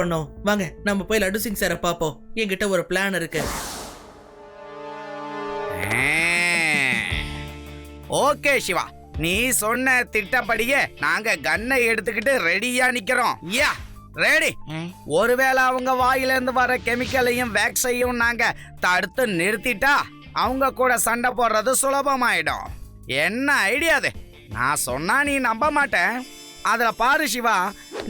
பண்ணோம். வாங்க நம்ம போய் லட்டு சிங் சாரை பாப்போம். என்கிட்ட ஒரு பிளான் இருக்கு. ஓகே சிவா, நீ சொன்ன திட்டப்படியே நாங்க கன்னை எடுத்துக்கிட்டு ரெடியா நிக்கிறோம். யா ரெடி. ஒருவேளை அவங்க வாயில இருந்து வர கெமிக்கலையும் வேக்ஸையும் நாங்க தடுத்து நிறுத்திட்டா அவங்க கூட சண்டை போடுறது சுலபமாயிடும். என்ன ஐடியா அது? நான் சொன்னா நீ நம்ப மாட்டேன். அதுல பாரு சிவா,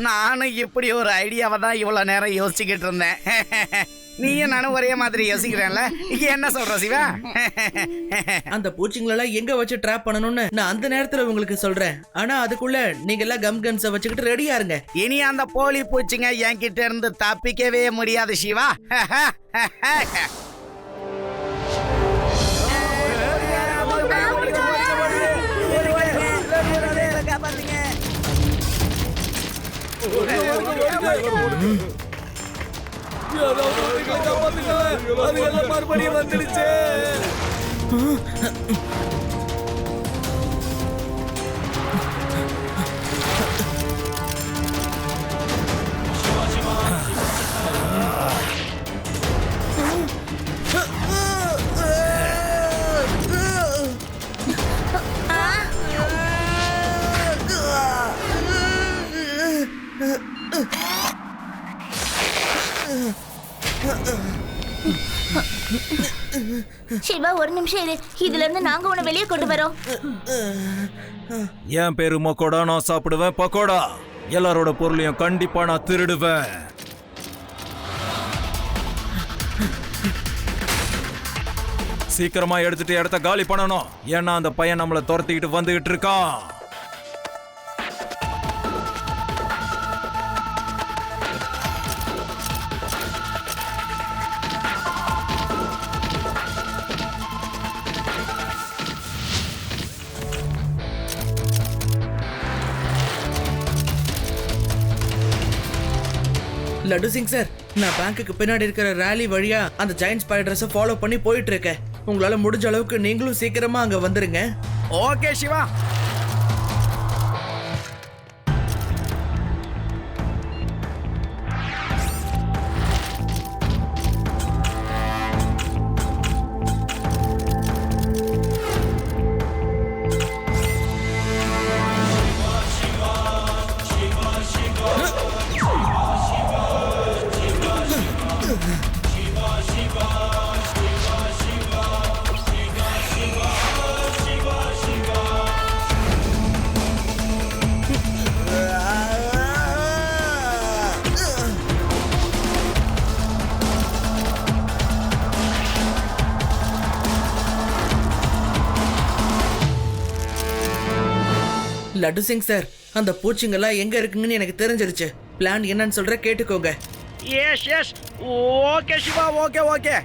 நானும் இப்படி ஒரு ஐடியாவை தான் இவ்வளவு நேரம் யோசிச்சுக்கிட்டு இருந்தேன். நீயும் நானும் ஒரே மாதிரி யோசிக்கிறேன்ல, என்ன சொல்ற சிவா? அந்த பூச்சிங்களெல்லாம் எங்க வச்சு ட்ராப் பண்ணணும்னு நான் அந்த நேரத்துல உங்களுக்கு சொல்றேன். ஆனா அதுக்குள்ள நீங்க எல்லாம் கம் கன்ஸை வச்சுக்கிட்டு ரெடியா இருங்க. இனி அந்த போலி பூச்சிங்க என்கிட்ட இருந்து தப்பிக்கவே முடியாது சிவா. மறுபடியும் வந்துடுச்சு. சிவா ஒரு நிமிஷம் இரு, இதுல இருந்து நாங்க உன்னை வெளியே கொண்டு வரோம். என் பேரு மொக்கோடா, நான் சாப்பிடுவேன் பக்கோடா. எல்லாரோட பொருளையும் கண்டிப்பா நான் திருடுவேன். சீக்கிரமா எடுத்துட்டு இடத்த காலி பண்ணணும், ஏன்னா அந்த பையன் நம்மளை துரத்திக்கிட்டு வந்துகிட்டு இருக்கான். லட்டு சிங் சார், நான் பேங்க்குக்கு பின்னாடி இருக்கிற ரேலி வழியா அந்த ஜெயண்ட் ஸ்பைடர்ஸை ஃபாலோ பண்ணி போயிட்டு இருக்கேன். உங்களால முடிஞ்ச அளவுக்கு நீங்களும் சீக்கிரமா அங்க வந்துருங்க. ஓகே சிவா. லட்டு சிங் சார், அந்த பூச்சிங்கெல்லாம் எங்க இருக்குங்கன்னு எனக்கு தெரிஞ்சிருச்சு. பிளான் என்னன்னு சொல்ற, கேட்டுக்கோங்க. Yes yes, okay Shiva, okay okay.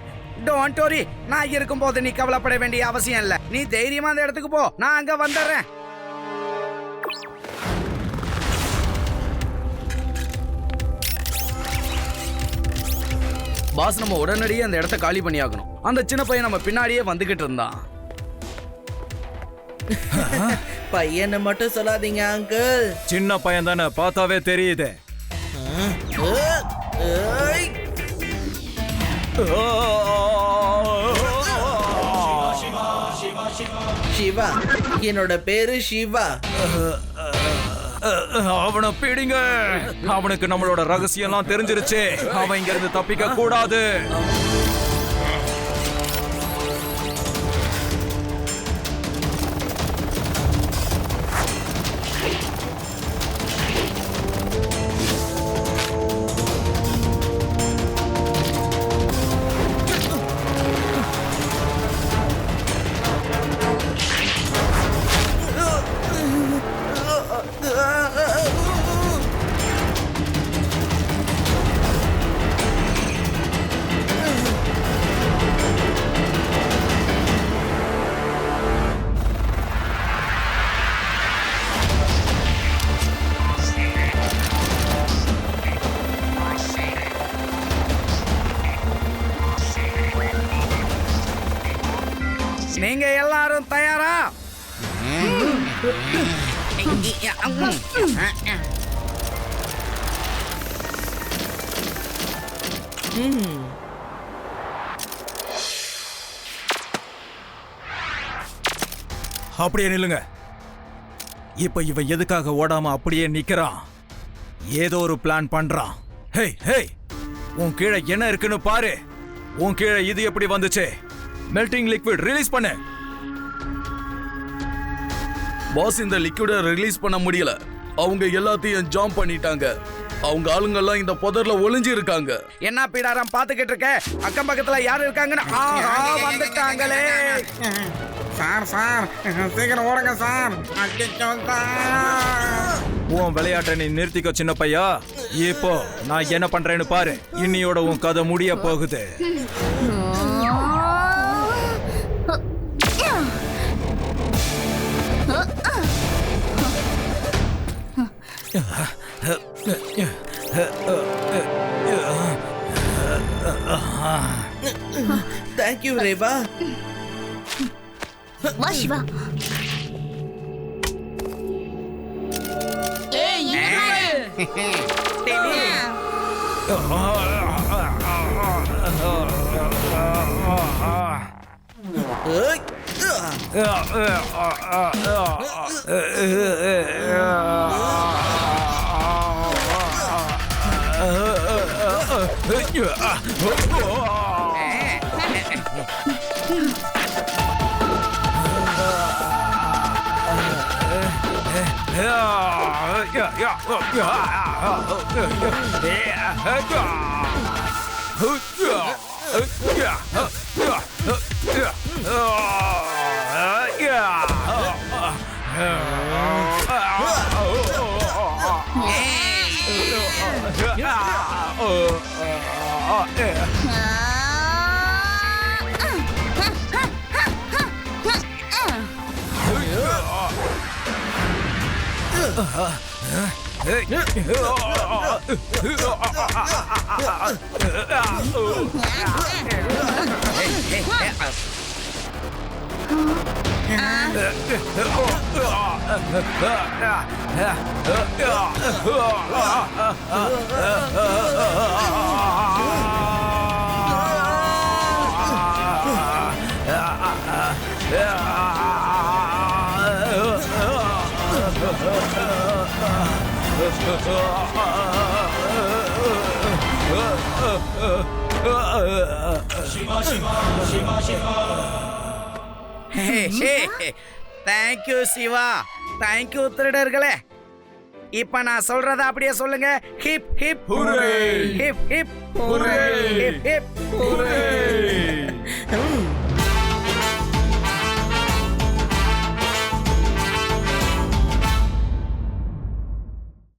Don't worry, நான் இருக்கும்போது நீ கவலைப்பட வேண்டிய அவசியம் இல்ல. நீ தைரியமா அந்த இடத்துக்கு போ, நான் அங்க வந்துடுறேன். பாஸ், நம்ம உடனடியே அந்த இடத்த காலி பண்ணி ஆகணும். அந்த சின்ன பையன் நம்ம பின்னாடியே வந்துகிட்டு இருந்தான். பையனை மட்டும் சொல்லாதீங்க அங்கிள். சின்ன பையன் தானே, பார்த்தாவே தெரியுது. சிவா, என்னோட பேரு சிவா. அவனை பிடிங்க. அவனுக்கு நம்மளோட ரகசியம் எல்லாம் தெரிஞ்சிருச்சு. அவன் இங்க இருந்து தப்பிக்க கூடாது. நீங்க எல்லாரும் தயாரா? அப்படியே நில்லுங்க. இப்ப இவன் எதுக்காக ஓடாம அப்படியே நிக்கிறான்? ஏதோ ஒரு பிளான் பண்றான். ஹேய் ஹேய், உன் கீழே என்ன இருக்குன்னு பாரு. உன் கீழே இது எப்படி வந்துச்சு? மெல்டிங் லிக்விட் ரிலீஸ் பண்ணு. பாஸ், இந்த லிக்விட ரிலீஸ் பண்ண முடியல. அவங்க எல்லாத்தையும் ஜாம் பண்ணிட்டாங்க. அவங்க ஆளுங்கெல்லாம் இந்த புதர்ல ஒளிஞ்சு இருக்காங்க. என்ன பீடாரம் பாத்துக்கிட்டு இருக்க? அக்கம் பக்கத்துல யாரு இருக்காங்கன்னு ஆஹா வந்துட்டாங்களே. சார் சார் சீக்கிரம் ஓடுங்க சார். அடிச்சோ சார். உன் விளையாட்டை நீ நிறுத்திக்க சின்ன பையா. இப்போ நான் என்ன பண்றேன்னு பாரு. இன்னியோட உன் கதை முடிய போகுது. தேங்க்யூ ரேவா. வா சிவா. ஏய் தேங்க்யூ சிவா. தேங்க்யூ திருடர்களே. இப்ப நான் சொல்றத அப்படியே சொல்லுங்க. Hip hip ஹூரே. Hip hip ஹூரே. Hip hip ஹூரே.